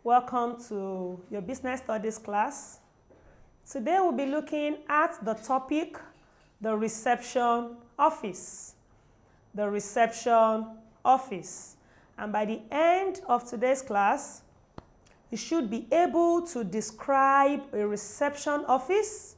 Welcome to your business studies class. Today we'll be looking at the topic, the reception office. The reception office. And by the end of today's class, you should be able to describe a reception office,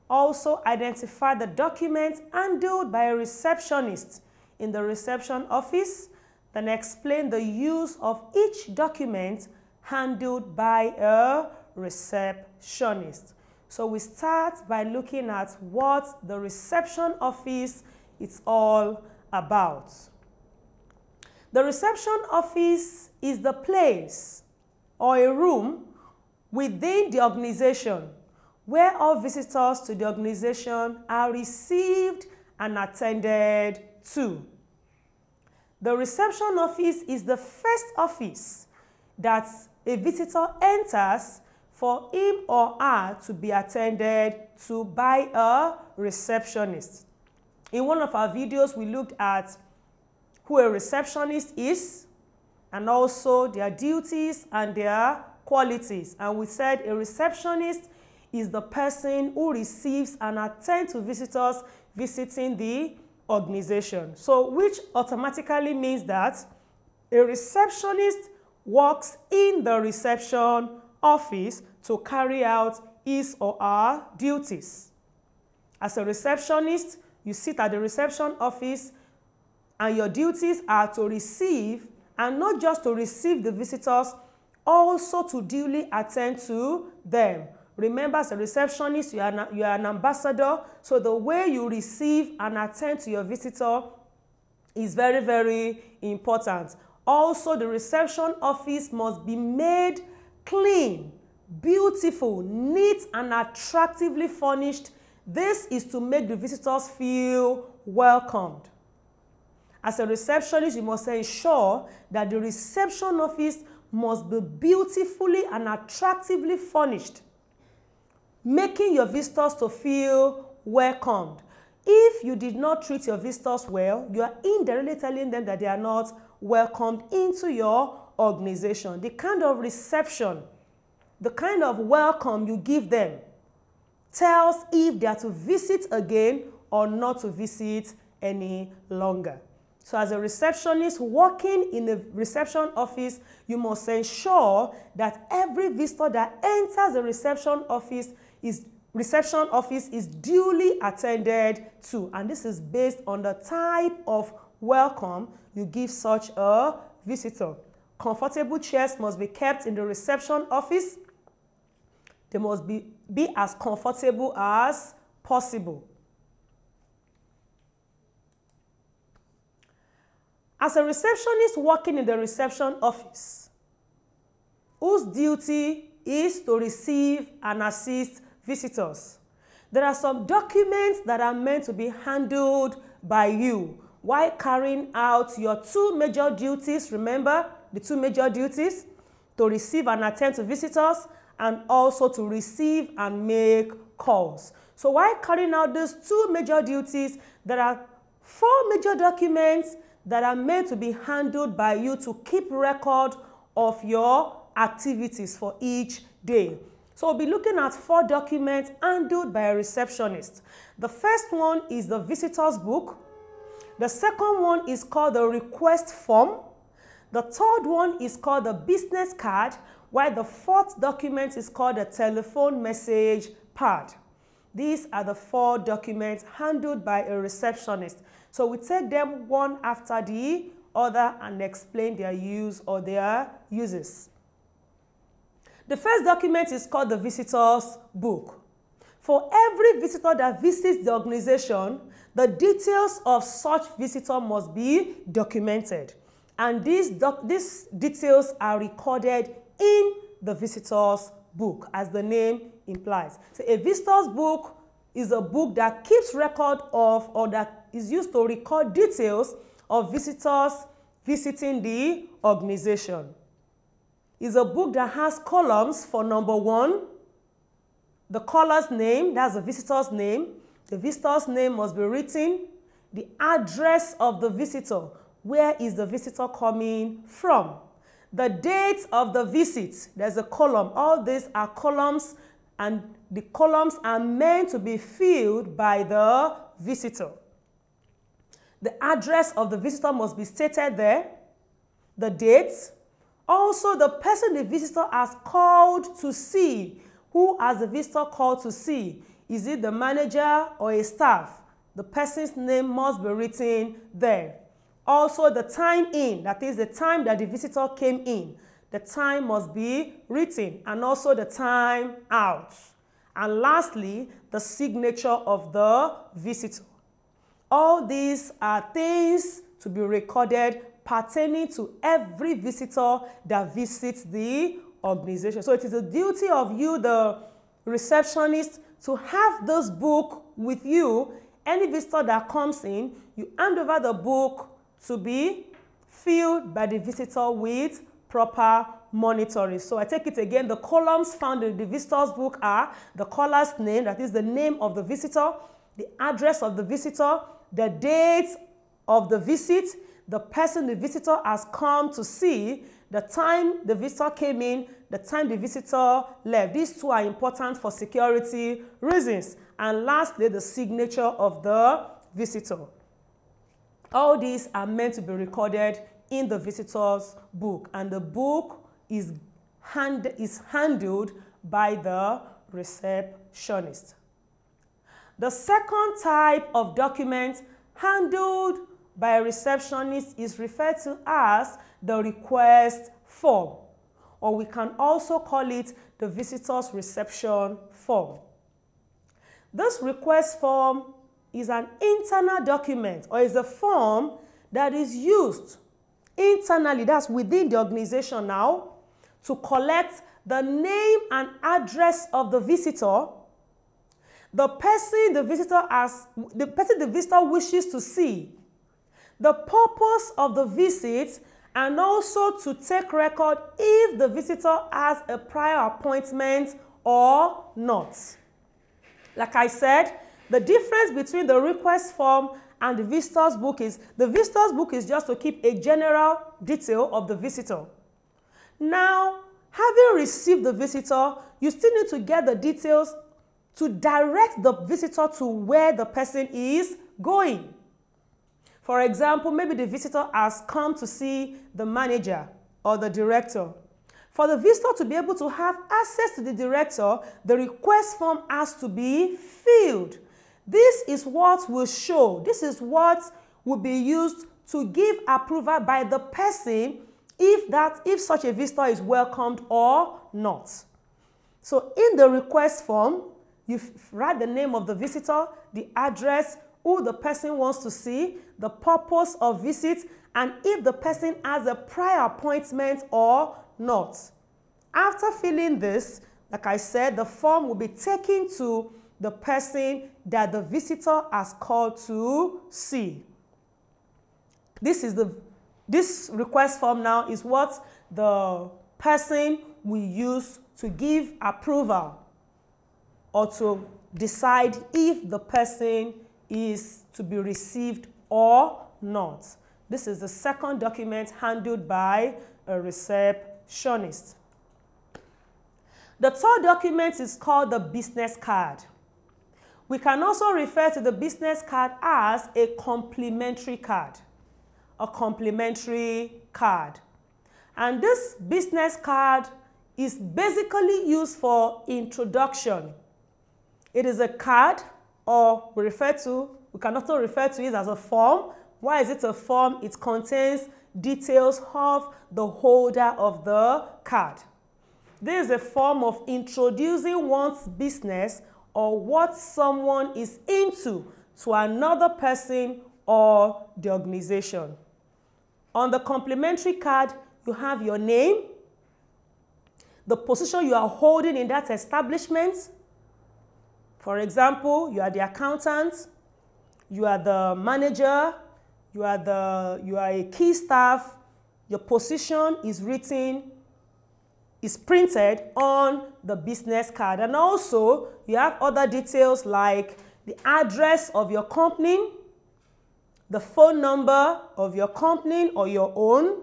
also identify the documents handled by a receptionist in the reception office, then explain the use of each document handled by a receptionist. So we start by looking at what the reception office is all about. The reception office is the place or a room within the organization where all visitors to the organization are received and attended to. The reception office is the first office that a visitor enters for him or her to be attended to by a receptionist. In one of our videos, we looked at who a receptionist is and also their duties and their qualities. And we said a receptionist is the person who receives and attends to visitors visiting the organization. So which automatically means that a receptionist works in the reception office to carry out his or her duties. As a receptionist, you sit at the reception office and your duties are to receive, and not just to receive the visitors, also to duly attend to them. Remember, as a receptionist, you are an ambassador, so the way you receive and attend to your visitor is very, very important. Also, the reception office must be made clean, beautiful, neat, and attractively furnished. This is to make the visitors feel welcomed. As a receptionist, you must ensure that the reception office must be beautifully and attractively furnished, making your visitors to feel welcomed. If you did not treat your visitors well, you are indirectly telling them that they are not welcomed into your organization. The kind of reception, the kind of welcome you give them tells if they are to visit again or not to visit any longer. So as a receptionist working in a reception office, you must ensure that every visitor that enters the reception office is duly attended to. And this is based on the type of welcome you give such a visitor. Comfortable chairs must be kept in the reception office. They must be as comfortable as possible. As a receptionist working in the reception office, whose duty is to receive and assist visitors, there are some documents that are meant to be handled by you while carrying out your two major duties. Remember the two major duties: to receive and attend to visitors, and also to receive and make calls. So while carrying out these two major duties, there are 4 major documents that are meant to be handled by you to keep record of your activities for each day. So we'll be looking at 4 documents handled by a receptionist. The first one is the visitor's book. The second one is called the request form. The third one is called the business card, while the 4th document is called the telephone message pad. These are the 4 documents handled by a receptionist. So we take them one after the other and explain their use or their uses. The first document is called the visitor's book. For every visitor that visits the organization, the details of such visitor must be documented. And these details are recorded in the visitor's book, as the name implies. So a visitor's book is a book that keeps record of, or that is used to record details of visitors visiting the organization. It's a book that has columns for number 1, the caller's name, that's the visitor's name. The visitor's name must be written, the address of the visitor, where is the visitor coming from, The date of the visit, there's a column. All these are columns, and the columns are meant to be filled by the visitor. The address of the visitor must be stated there, the date. Also, the person the visitor has called to see. Who has the visitor called to see? Is it the manager or a staff? The person's name must be written there. Also, the time in, that is the time that the visitor came in. The time must be written, and also the time out. And lastly, the signature of the visitor. All these are things to be recorded pertaining to every visitor that visits the organization. So it is the duty of you, the receptionist, to have this book with you. Any visitor that comes in, you hand over the book to be filled by the visitor with proper monitoring. So I take it again, the columns found in the visitor's book are the caller's name, that is the name of the visitor, the address of the visitor, the date of the visit, the person the visitor has come to see, the time the visitor came in, the time the visitor left. These two are important for security reasons. And lastly, the signature of the visitor. All these are meant to be recorded in the visitor's book, and the book is handled by the receptionist. The second type of document handled by a receptionist is referred to as the request form, or we can also call it the visitor's reception form. This request form is an internal document, or is a form that is used internally, that's within the organization now, to collect the name and address of the visitor, the person the visitor wishes to see, the purpose of the visit, and also to take record if the visitor has a prior appointment or not. Like I said, the difference between the request form and the visitor's book is, the visitor's book is just to keep a general detail of the visitor. Now, having received the visitor, you still need to get the details to direct the visitor to where the person is going. For example, maybe the visitor has come to see the manager or the director. For the visitor to be able to have access to the director, the request form has to be filled. This is what will show, this is what will be used to give approval by the person if such a visitor is welcomed or not. So in the request form, you write the name of the visitor, the address, who the person wants to see, the purpose of visit, and if the person has a prior appointment or not. After filling this, like I said, the form will be taken to the person that the visitor has called to see. This request form now is what the person will use to give approval or to decide if the person is to be received or not. This is the second document handled by a receptionist. The third document is called the business card. We can also refer to the business card as a complimentary card. A complimentary card. And this business card is basically used for introduction. It is a card, or we can also refer to it as a form. Why is it a form? It contains details of the holder of the card. This is a form of introducing one's business or what someone is into to another person or the organization. On the complimentary card, you have your name, the position you are holding in that establishment. For example, you are the accountant, you are the manager, you are a key staff. Your position is printed on the business card. And also, you have other details like the address of your company, the phone number of your company or your own,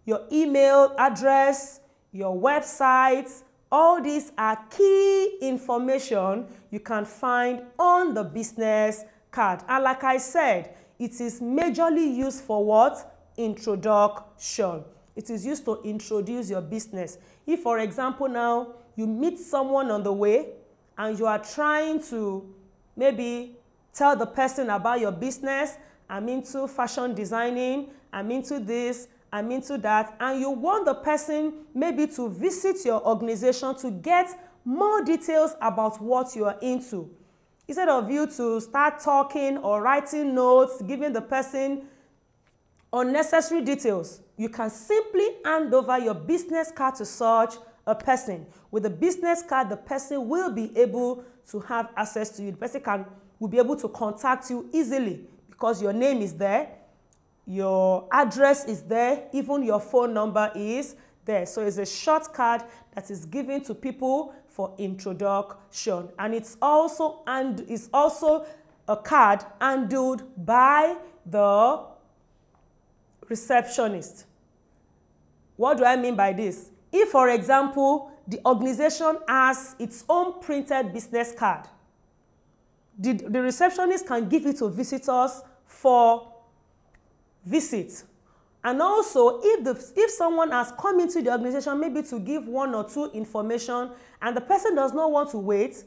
your email address, your website. All these are key information you can find on the business card. And like I said, it is majorly used for what? Introduction. It is used to introduce your business. If, for example, now you meet someone on the way and you are trying to maybe tell the person about your business, I'm into fashion designing, I'm into this, I'm into that, and you want the person maybe to visit your organization to get more details about what you are into. Instead of you to start talking or writing notes, giving the person unnecessary details, you can simply hand over your business card to such a person. With the business card, the person will be able to have access to you. The person will be able to contact you easily because your name is there, your address is there, even your phone number is there. So it's a short card that is given to people for introduction. And it's also a card handled by the receptionist. What do I mean by this? If, for example, the organization has its own printed business card, the receptionist can give it to visitors for visit. And also, if someone has come into the organization maybe to give 1 or 2 information and the person does not want to wait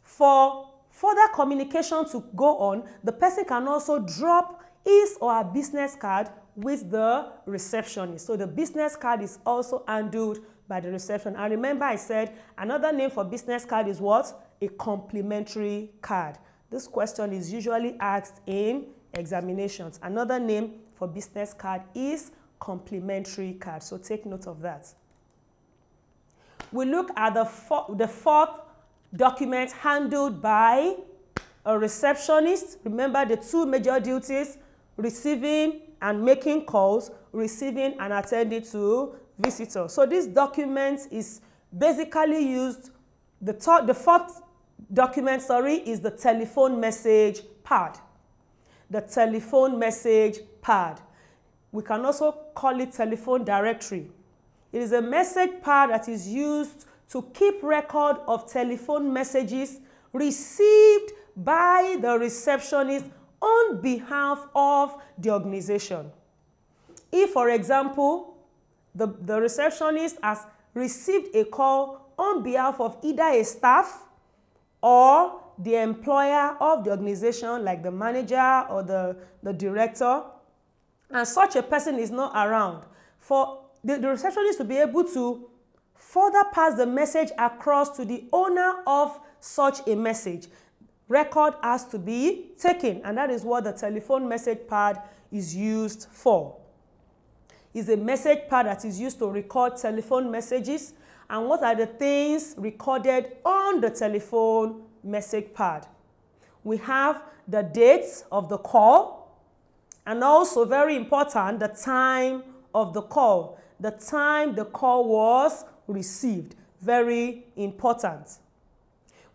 for further communication to go on, the person can also drop his or her business card with the receptionist. So the business card is also handled by the reception. And remember I said another name for business card is what? A complimentary card. This question is usually asked in examinations. Another name for business card is complimentary card. So take note of that. We look at the fourth document handled by a receptionist. Remember the 2 major duties: receiving and making calls, receiving and attending to visitors. So this document is basically used, the fourth document, is the telephone message pad. The telephone message pad. We can also call it telephone directory. It is a message pad that is used to keep record of telephone messages received by the receptionist on behalf of the organization. If, for example, the receptionist has received a call on behalf of either a staff or the employer of the organization, like the manager or the director, and such a person is not around, for the receptionist to be able to further pass the message across to the owner of such a message, record has to be taken, and that is what the telephone message pad is used for. It's a message pad that is used to record telephone messages. And what are the things recorded on the telephone message pad? We have the date of the call, and also very important, the time of the call. The time the call was received. Very important.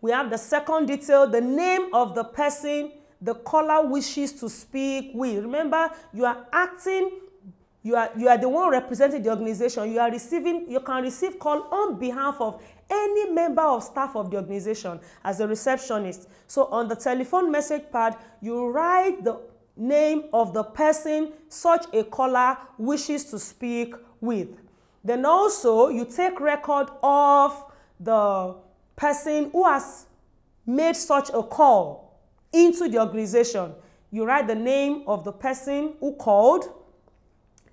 We have the second detail, the name of the person the caller wishes to speak with. Remember, you are acting, you are the one representing the organization. You can receive call on behalf of any member of staff of the organization as a receptionist. So on the telephone message pad, you write the name of the person such a caller wishes to speak with. Then also you take record of the person who has made such a call into the organization. You write the name of the person who called,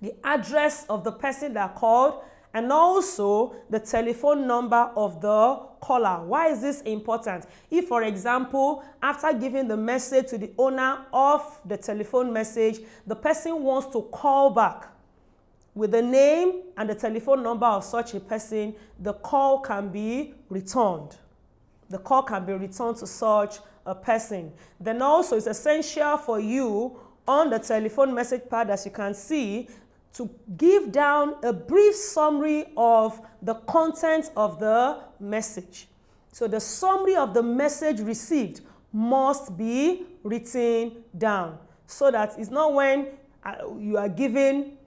the address of the person that called, and also the telephone number of the caller. Why is this important? If, for example, after giving the message to the owner of the telephone message, the person wants to call back with the name and the telephone number of such a person, the call can be returned. The call can be returned to such a person. Then also it's essential for you on the telephone message pad, as you can see, to give down a brief summary of the content of the message. So the summary of the message received must be written down, so that it's not when you are giving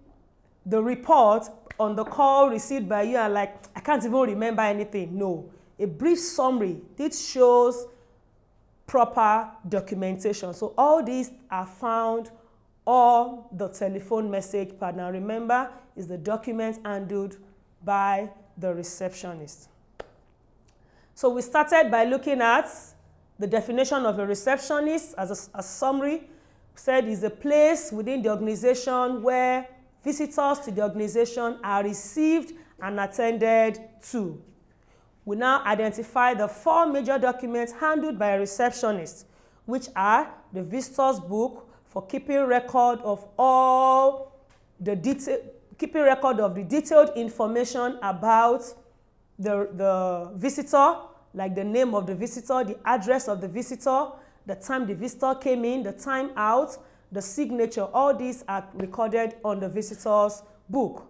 the report on the call received by you and like, I can't even remember anything. No, a brief summary. This shows proper documentation. So all these are found on the telephone message pad. Now remember, is the document handled by the receptionist. So we started by looking at the definition of a receptionist as a summary. We said is a place within the organization where visitors to the organization are received and attended to. We now identify the 4 major documents handled by a receptionist, which are the visitor's book for keeping record of all the detailed information about the visitor, like the name of the visitor, the address of the visitor, the time the visitor came in, the time out, the signature. All these are recorded on the visitor's book.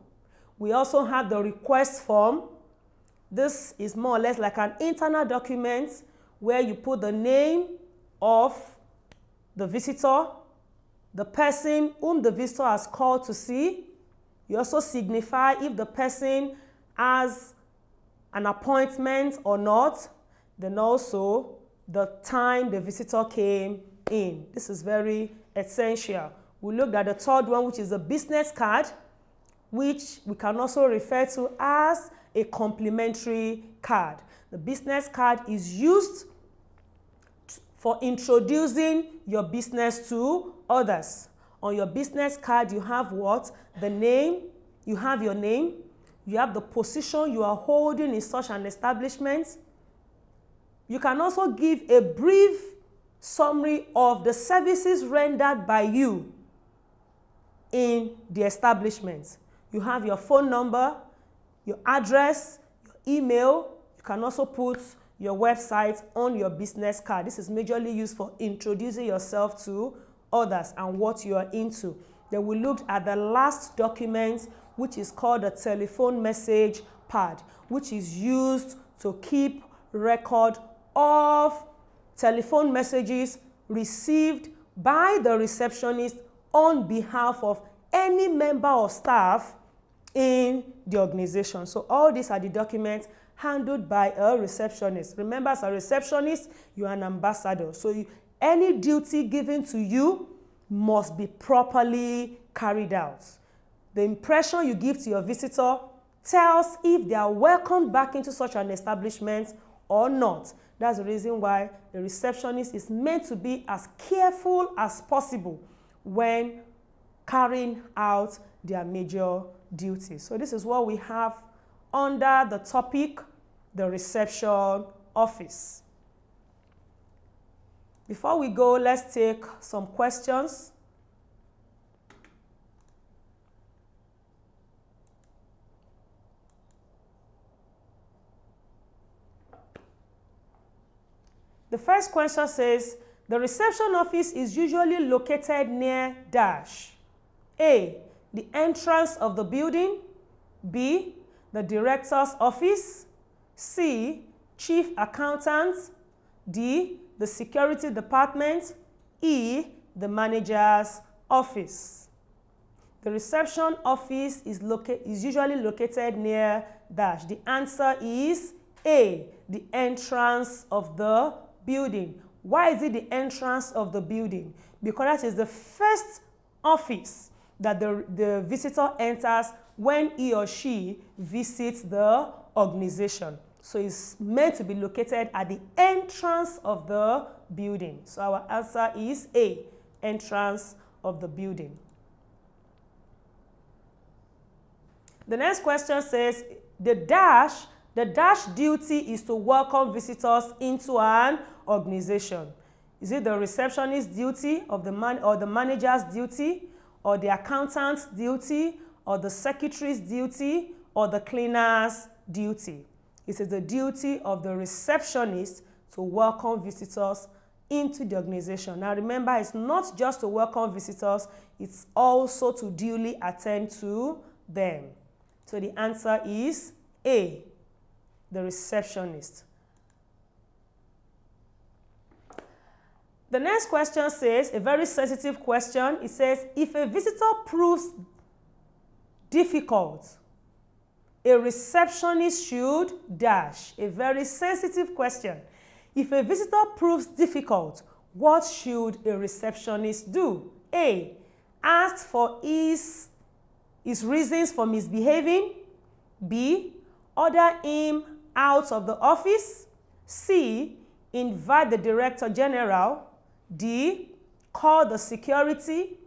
We also have the request form. This is more or less like an internal document where you put the name of the visitor, the person whom the visitor has called to see. You also signify if the person has an appointment or not, then also the time the visitor came in. This is very essential. We looked at the third one, which is a business card, which we can also refer to as a complimentary card. The business card is used for introducing your business to others. On your business card, you have what? The name, you have your name, you have the position you are holding in such an establishment. You can also give a brief summary of the services rendered by you in the establishment. You have your phone number, your address, your email. You can also put your website on your business card. This is majorly used for introducing yourself to others and what you are into. Then we looked at the last document, which is called the telephone message pad, which is used to keep record of telephone messages received by the receptionist on behalf of any member of staff in the organization. So all these are the documents handled by a receptionist. Remember, as a receptionist, you are an ambassador. So any duty given to you must be properly carried out. The impression you give to your visitor tells if they are welcomed back into such an establishment or not. That's the reason why the receptionist is meant to be as careful as possible when carrying out their major duties. So this is what we have under the topic, the reception office. Before we go, let's take some questions. The first question says, the reception office is usually located near dash. A, the entrance of the building. B, the director's office. C, chief accountant. D, the security department. E, the manager's office. The reception office is usually located near dash. The answer is A, the entrance of the building. Why is it the entrance of the building? Because that is the first office that the visitor enters when he or she visits the organization. So it's meant to be located at the entrance of the building. So our answer is A, entrance of the building. The next question says, the dash duty is to welcome visitors into an organization. Is it the receptionist's duty of the manager's duty, or the accountant's duty, or the secretary's duty, or the cleaner's duty? It is the duty of the receptionist to welcome visitors into the organization. Now remember, it's not just to welcome visitors, it's also to duly attend to them. So the answer is A, the receptionist. The next question says, a very sensitive question. It says, if a visitor proves difficult? A receptionist should dash. A very sensitive question. If a visitor proves difficult, what should a receptionist do? A. Ask for his reasons for misbehaving. B. Order him out of the office. C. Invite the Director General. D. Call the security.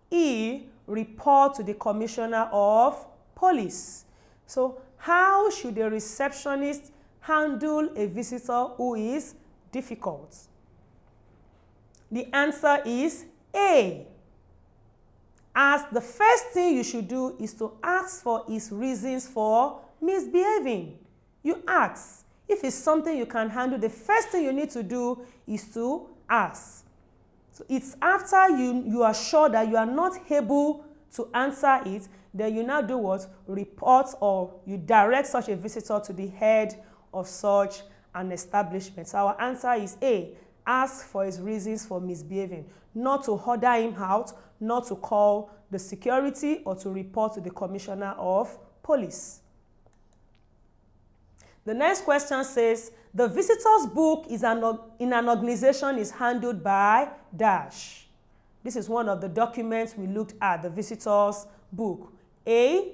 E. Report to the Commissioner of Police. So, how should a receptionist handle a visitor who is difficult? The answer is A. As the first thing you should do is to ask for his reasons for misbehaving. You ask. If it's something you can handle, the first thing you need to do is to ask. So it's after you are sure that you are not able to answer it, then you now do what? Report, or you direct such a visitor to the head of such an establishment. So our answer is A. Ask for his reasons for misbehaving. Not to order him out, not to call the security, or to report to the Commissioner of Police. The next question says, the visitor's book is in an organization is handled by dash. This is one of the documents we looked at, the visitor's book. A,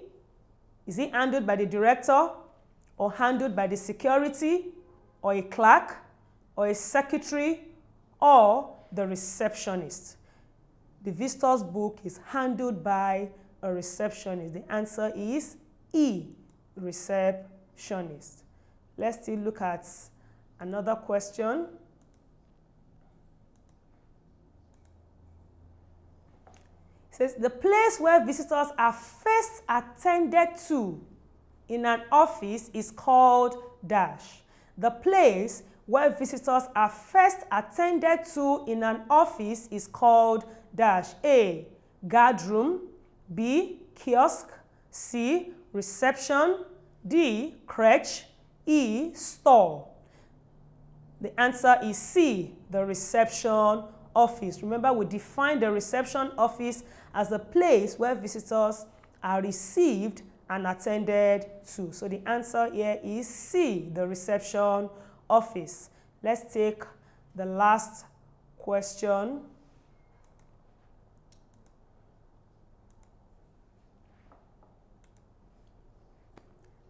is it handled by the director, or handled by the security, or a clerk, or a secretary, or the receptionist? The visitor's book is handled by a receptionist. The answer is E, receptionist. Let's still look at another question. It says, the place where visitors are first attended to in an office is called dash. The place where visitors are first attended to in an office is called dash. A, guard room. B, kiosk. C, reception. D, crèche. E, store. The answer is C, the reception office. Remember, we defined the reception office as a place where visitors are received and attended to. So the answer here is C, the reception office. Let's take the last question.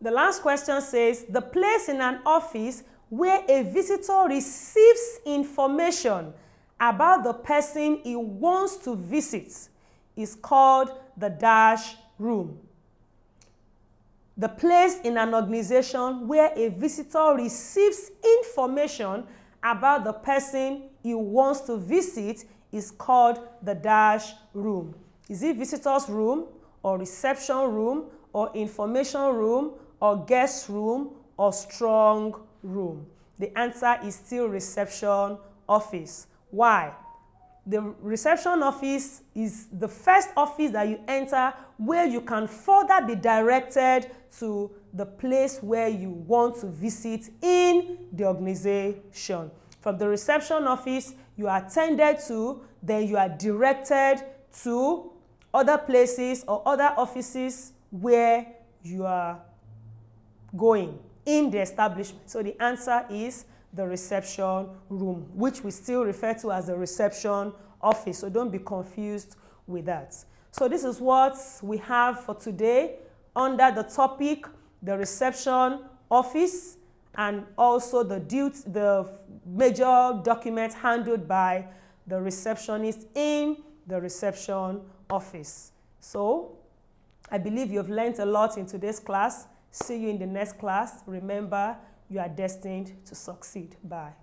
The last question says, the place in an office where a visitor receives information about the person he wants to visit is called the dash room. The place in an organization where a visitor receives information about the person he wants to visit is called the dash room. Is it visitor's room, or reception room, or information room, or guest room, or strong room? The answer is still reception office. Why? The reception office is the first office that you enter where you can further be directed to the place where you want to visit in the organization. From the reception office, you are attended to, then you are directed to other places or other offices where you are going in the establishment. So the answer is the reception room, which we still refer to as the reception office. So don't be confused with that. So this is what we have for today under the topic, the reception office, and also the major documents handled by the receptionist in the reception office. So I believe you've learned a lot in today's class. See you in the next class. Remember, you are destined to succeed. Bye.